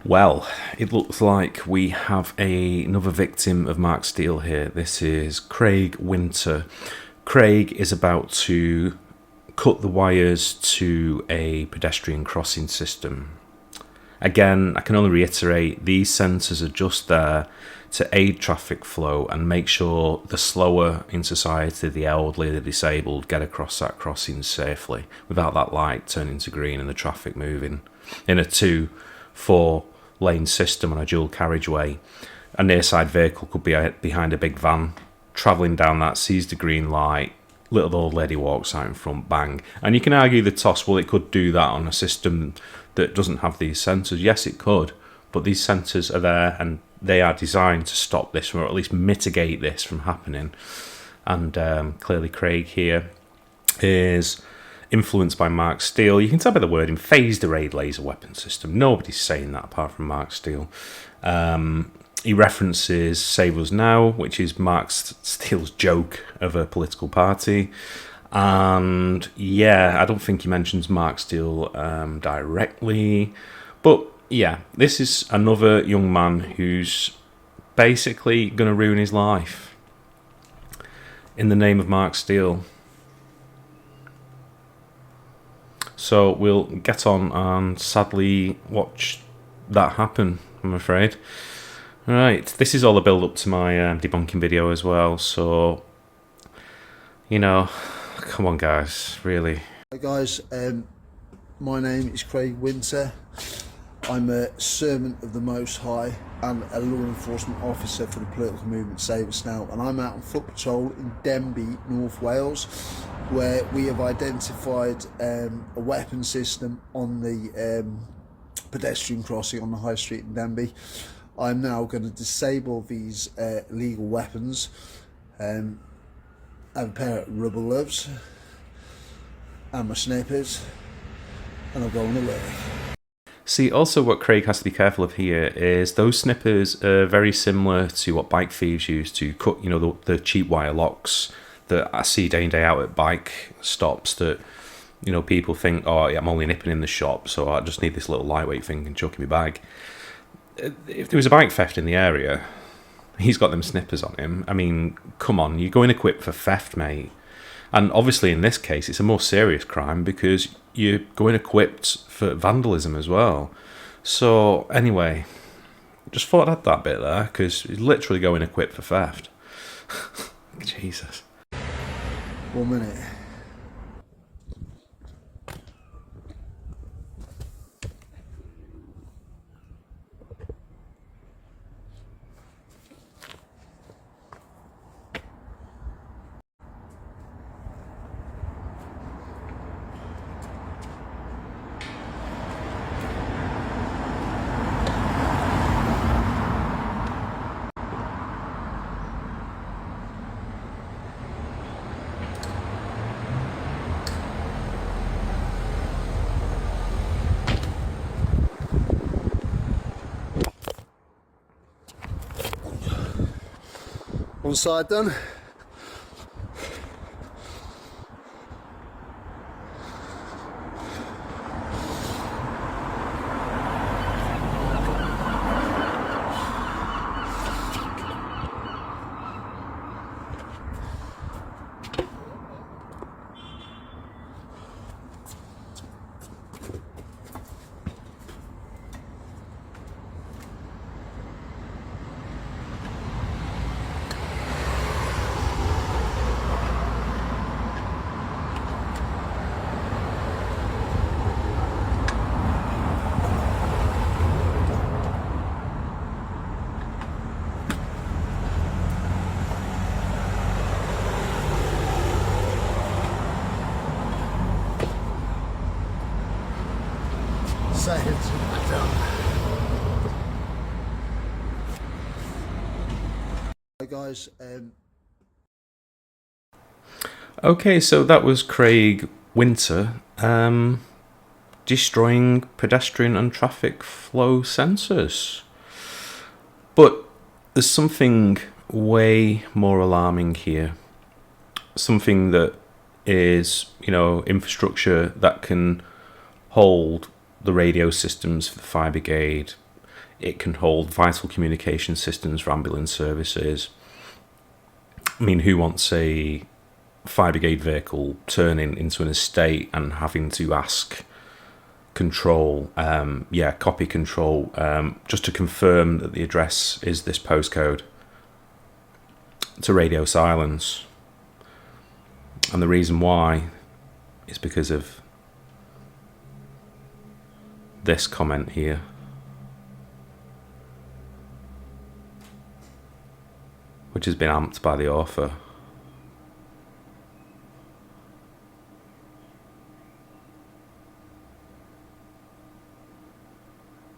Well, it looks like we have another victim of Mark Steele here. This is Craig Winter. Craig is about to cut the wires to a pedestrian crossing system. Again, I can only reiterate, these sensors are just there to aid traffic flow and make sure the slower in society, the elderly, the disabled, get across that crossing safely without that light turning to green and the traffic moving. In a 2-4 lane system on a dual carriageway, a near side vehicle could be behind a big van, travelling down that, sees the green light, little old lady walks out in front, bang. And you can argue the toss, well, it could do that on a system that doesn't have these sensors. Yes, it could, but these sensors are there and they are designed to stop this, or at least mitigate this from happening. And clearly Craig here is influenced by Mark Steele. You can tell by the wording, phased array laser weapon system. Nobody's saying that apart from Mark Steele. He references Save Us Now, which is Mark Steele's joke of a political party. And yeah, I don't think he mentions Mark Steele directly. But yeah, this is another young man who's basically going to ruin his life in the name of Mark Steele. So we'll get on and sadly watch that happen, I'm afraid. Right, this is all the build up to my debunking video as well, so, you know, come on guys, really. Hi guys, my name is Craig Winter. I'm a servant of the Most High and a law enforcement officer for the political movement Save Us Now, and I'm out on foot patrol in Denbigh, North Wales, where we have identified a weapon system on the pedestrian crossing on the High Street in Denbigh. I'm now going to disable these illegal weapons. I have a pair of rubber gloves and my snippers, and I'm going to work. See, also what Craig has to be careful of here is those snippers are very similar to what bike thieves use to cut, you know, the cheap wire locks that I see day in, day out at bike stops that, you know, people think, oh, yeah, I'm only nipping in the shop, so I just need this little lightweight thing and chuck in my bag. If there was a bike theft in the area, he's got them snippers on him. I mean, come on, you're going equipped for theft, mate. And obviously in this case, it's a more serious crime because you're going equipped for vandalism as well. So anyway, just thought I'd add that bit there because he's literally going equipped for theft. Jesus. 1 minute. One side done. Seconds done. Hi guys. Okay, so that was Craig Winter destroying pedestrian and traffic flow sensors. But there's something way more alarming here. Something that is, you know, infrastructure that can hold the radio systems for the fire brigade, it can hold vital communication systems for ambulance services. I mean, who wants a fire brigade vehicle turning into an estate and having to ask control, copy control, just to confirm that the address is this postcode, to radio silence? And the reason why is because of this comment here. Which has been amped by the author.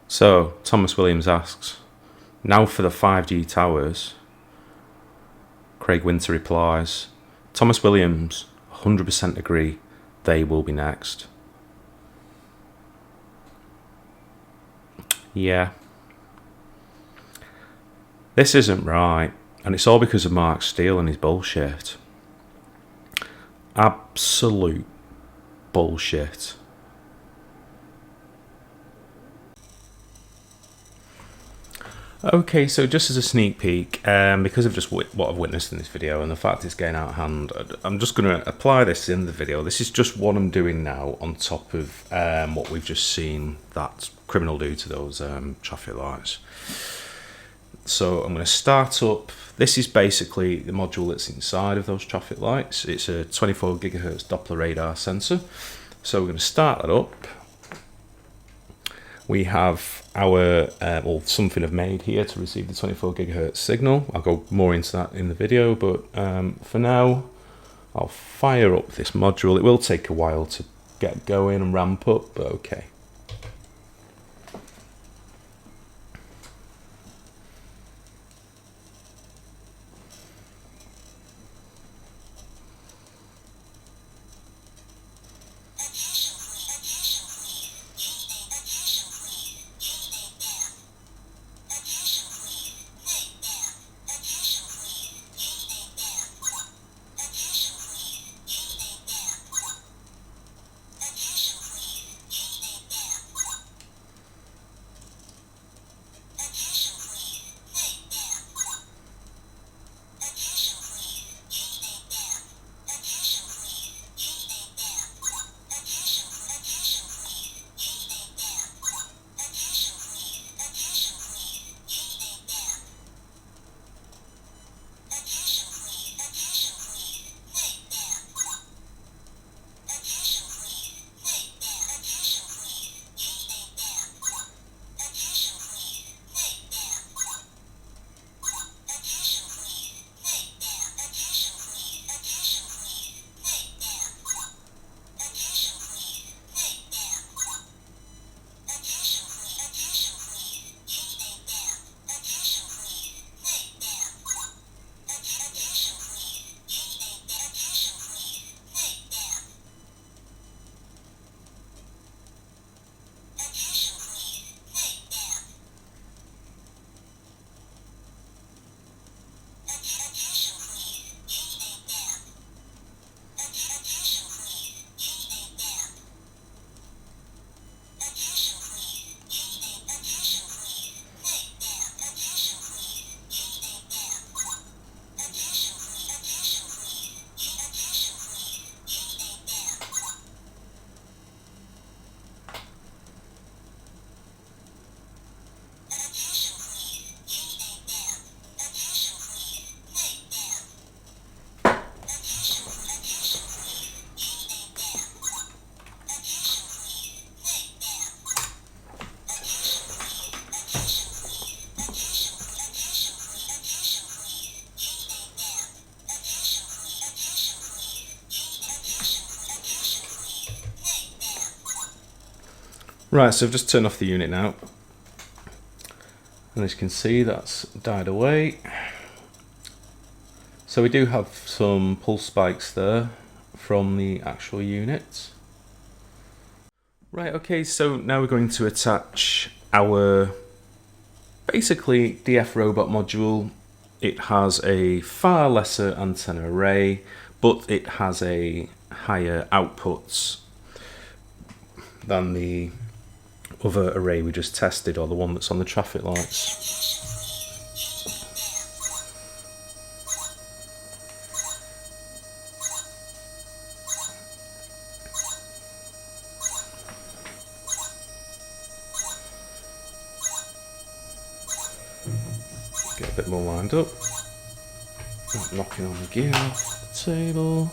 So, Thomas Williams asks, now for the 5G towers. Craig Winter replies, Thomas Williams, 100% agree, they will be next. Yeah. This isn't right, and it's all because of Mark Steele and his bullshit. Absolute bullshit. Okay, so just as a sneak peek, because of just what I've witnessed in this video and the fact it's getting out of hand, I'm just going to apply this in the video. This is just what I'm doing now on top of what we've just seen that criminal do to those traffic lights. So I'm going to start up. This is basically the module that's inside of those traffic lights. It's a 24 gigahertz Doppler radar sensor. So we're going to start that up. We have our, something I've made here to receive the 24 gigahertz signal. I'll go more into that in the video, but for now, I'll fire up this module. It will take a while to get going and ramp up, but okay. Right, so I've just turned off the unit now. And as you can see, that's died away. So we do have some pulse spikes there from the actual unit. Right, okay, so now we're going to attach our basically DF robot module. It has a far lesser antenna array, but it has a higher outputs than the other array we just tested, or the one that's on the traffic lights. Get a bit more lined up. Not knocking on the gear off the table.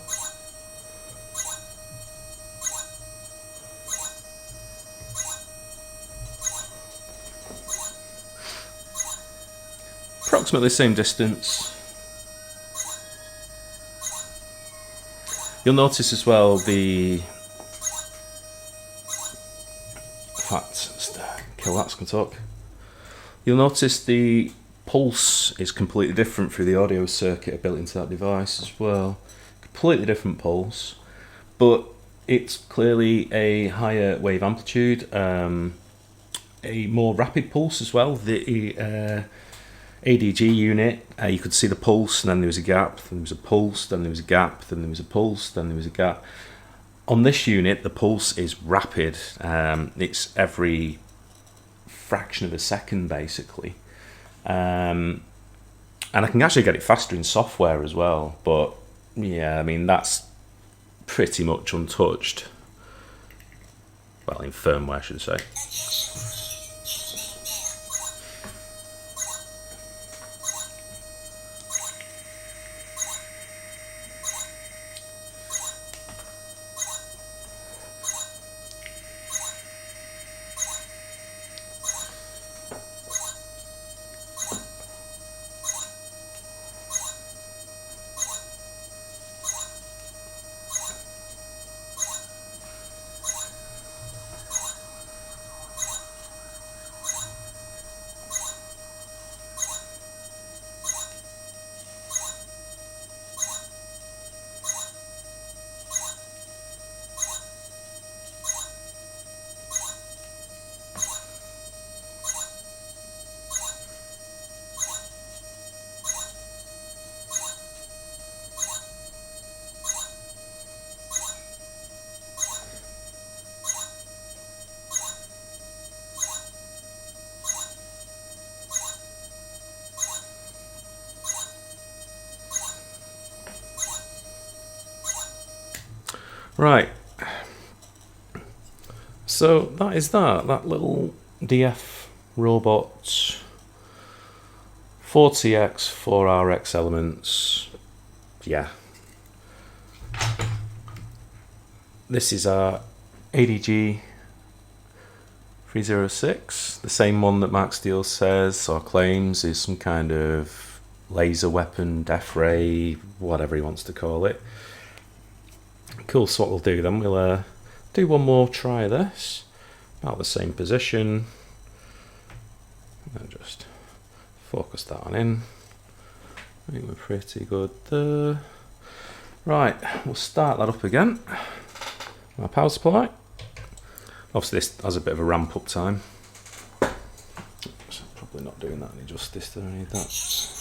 Approximately the same distance. You'll notice as well in fact, kill that, can talk. You'll notice the pulse is completely different through the audio circuit built into that device as well. Completely different pulse, but it's clearly a higher wave amplitude, a more rapid pulse as well. The ADG unit, you could see the pulse, and then there was a gap, then there was a pulse, then there was a gap, then there was a pulse, then there was a gap. On this unit, the pulse is rapid. It's every fraction of a second, basically. And I can actually get it faster in software as well, but yeah, I mean, that's pretty much untouched. Well, in firmware, I should say. Right, so that is that little DF robot, 4TX, 4RX elements, yeah. This is our ADG 306, the same one that Mark Steele says or claims is some kind of laser weapon, death ray, whatever he wants to call it. Cool, so what we'll do then, we'll do one more try of this, about the same position, and just focus that on in. I think we're pretty good there. Right, we'll start that up again. Our power supply. Obviously this has a bit of a ramp up time. So probably not doing that any justice, do I need that?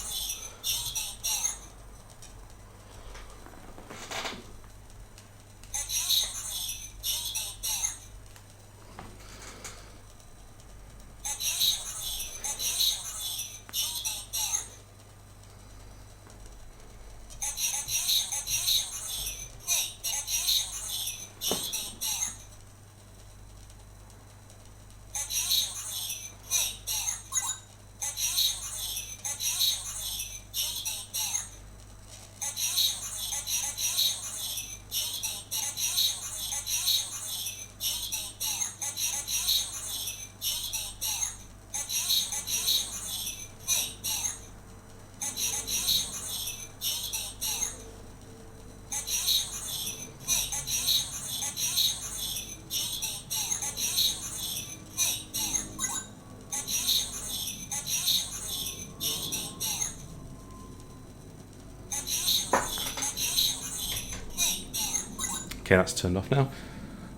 Okay, that's turned off now.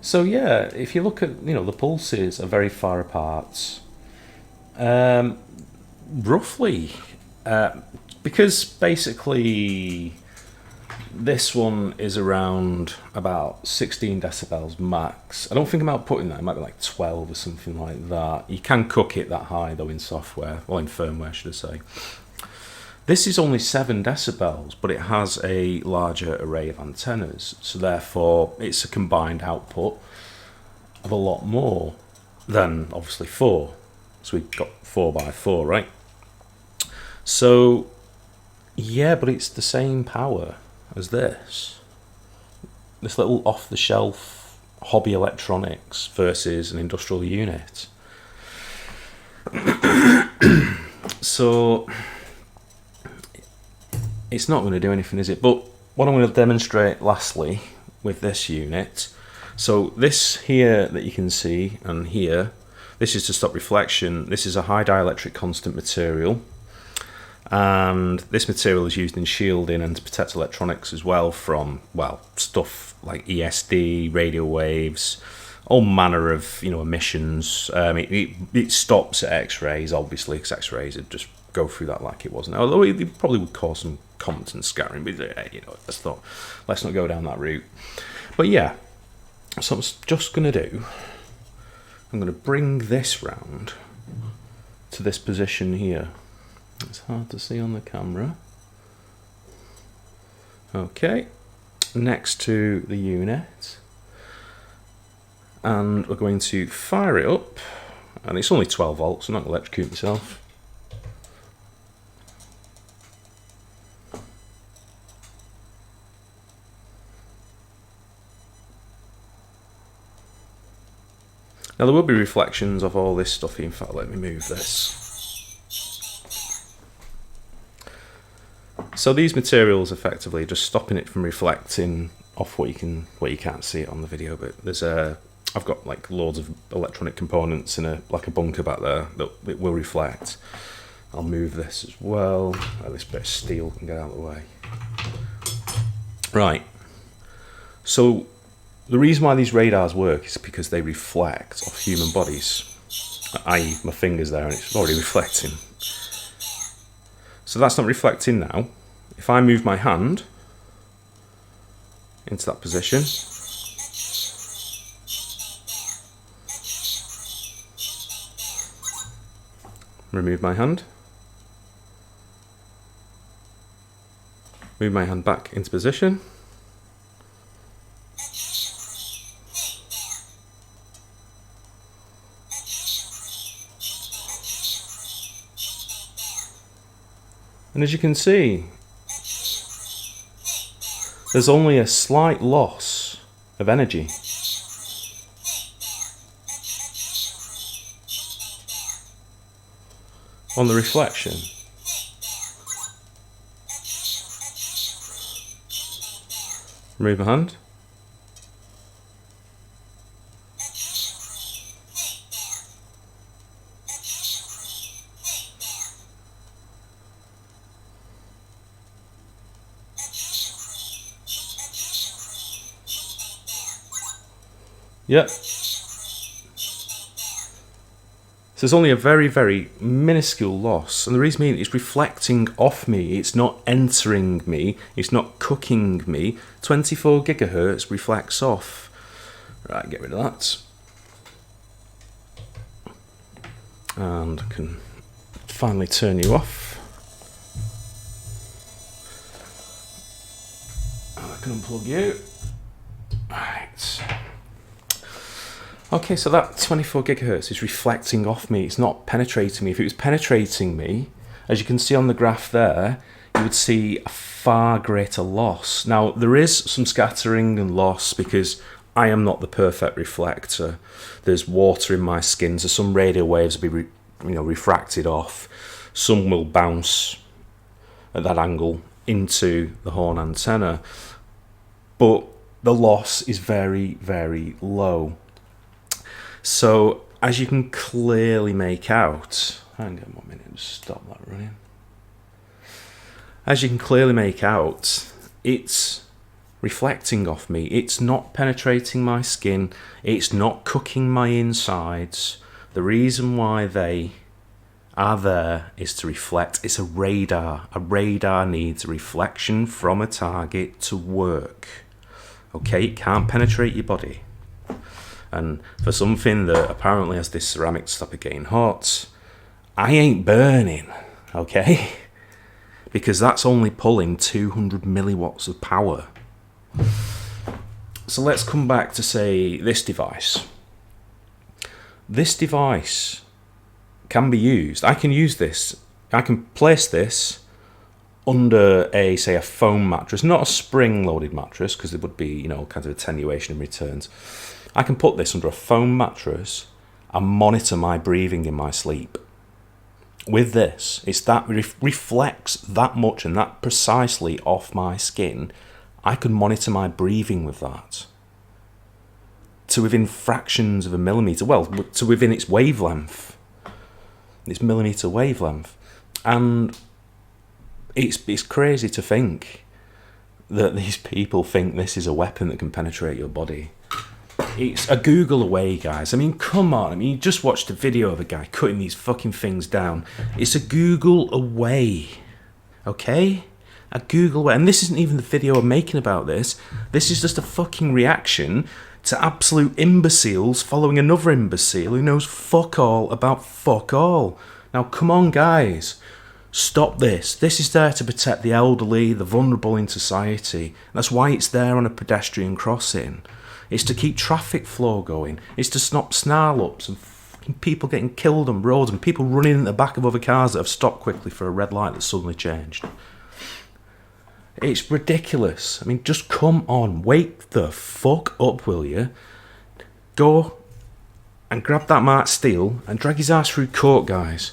So yeah, if you look at, the pulses are very far apart. Roughly, because basically This one is around about 16 decibels max. I don't think I'm outputting that. It might be like 12 or something like that. You can cook it that high though in software, well in firmware should I say. This is only 7 decibels, but it has a larger array of antennas, so therefore it's a combined output of a lot more than obviously 4. So we've got 4x4, right? So yeah, but it's the same power as this little off-the-shelf hobby electronics versus an industrial unit. So it's not going to do anything, is it? But what I'm going to demonstrate lastly with this unit, so this here that you can see and here, this is to stop reflection. This is a high dielectric constant material, and this material is used in shielding and to protect electronics as well from, well, stuff like ESD, radio waves, all manner of, you know, emissions. It stops at X-rays, obviously, because X-rays would just go through that like it wasn't. Although it probably would cause some Compton scattering, but you know, let's not go down that route. But yeah, so I'm just going to do, I'm going to bring this round to this position here. It's hard to see on the camera. Okay, next to the unit, and we're going to fire it up, and it's only 12 volts, I'm not going to electrocute myself. Now there will be reflections of all this stuff. In fact, let me move this. So these materials effectively just stopping it from reflecting off what you can't see it on the video, but there's I've got like loads of electronic components in a bunker back there that it will reflect. I'll move this as well. This bit of steel can get out of the way. Right. So the reason why these radars work is because they reflect off human bodies, i.e. my finger's there and it's already reflecting. So that's not reflecting now. If I move my hand into that position, remove my hand, move my hand back into position, and as you can see, there's only a slight loss of energy. On the reflection. Remove my hand. Yep. So there's only a very, very minuscule loss, and the reason being it's reflecting off me, it's not entering me, it's not cooking me. 24 gigahertz reflects off. Right, get rid of that. And I can finally turn you off. And I can unplug you. Right. Okay, so that 24 gigahertz is reflecting off me, it's not penetrating me. If it was penetrating me, as you can see on the graph there, you would see a far greater loss. Now, there is some scattering and loss because I am not the perfect reflector. There's water in my skin, so some radio waves will be refracted off. Some will bounce at that angle into the horn antenna. But the loss is very, very low. So, as you can clearly make out, hang on 1 minute, just stop that running. As you can clearly make out, it's reflecting off me. It's not penetrating my skin. It's not cooking my insides. The reason why they are there is to reflect. It's a radar. A radar needs reflection from a target to work. Okay, it can't penetrate your body. And for something that apparently has this ceramic to stop it getting hot, I ain't burning, okay? Because that's only pulling 200 milliwatts of power. So let's come back to, say, this device. This device can be used. I can use this. I can place this under a, say, a foam mattress, not a spring-loaded mattress, because there would be, you know, kind of attenuation in returns. I can put this under a foam mattress and monitor my breathing in my sleep. With this, it's that reflects that much and that precisely off my skin. I can monitor my breathing with that to within fractions of a millimetre, well, to within its wavelength, its millimetre wavelength. And it's crazy to think that these people think this is a weapon that can penetrate your body. It's a Google away, guys. I mean, come on. I mean, you just watched a video of a guy cutting these fucking things down. It's a Google away, okay? A Google away. And this isn't even the video I'm making about this. This is just a fucking reaction to absolute imbeciles following another imbecile who knows fuck all about fuck all. Now, come on, guys. Stop this. This is there to protect the elderly, the vulnerable in society. That's why it's there on a pedestrian crossing. It's to keep traffic flow going. It's to stop snarl-ups and fucking people getting killed on roads and people running in the back of other cars that have stopped quickly for a red light that suddenly changed. It's ridiculous. I mean, just come on. Wake the fuck up, will you? Go and grab that Mark Steele and drag his ass through court, guys.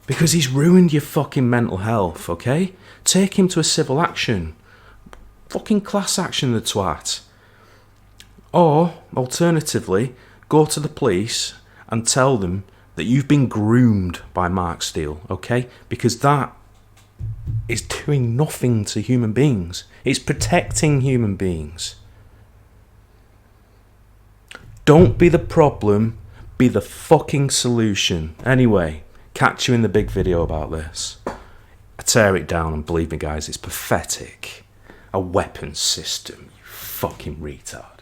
Because he's ruined your fucking mental health, okay? Take him to a civil action. Fucking class action, the twat. Or, alternatively, go to the police and tell them that you've been groomed by Mark Steele, okay? Because that is doing nothing to human beings. It's protecting human beings. Don't be the problem, be the fucking solution. Anyway, catch you in the big video about this. I tear it down, and believe me, guys, it's pathetic. A weapons system, you fucking retard.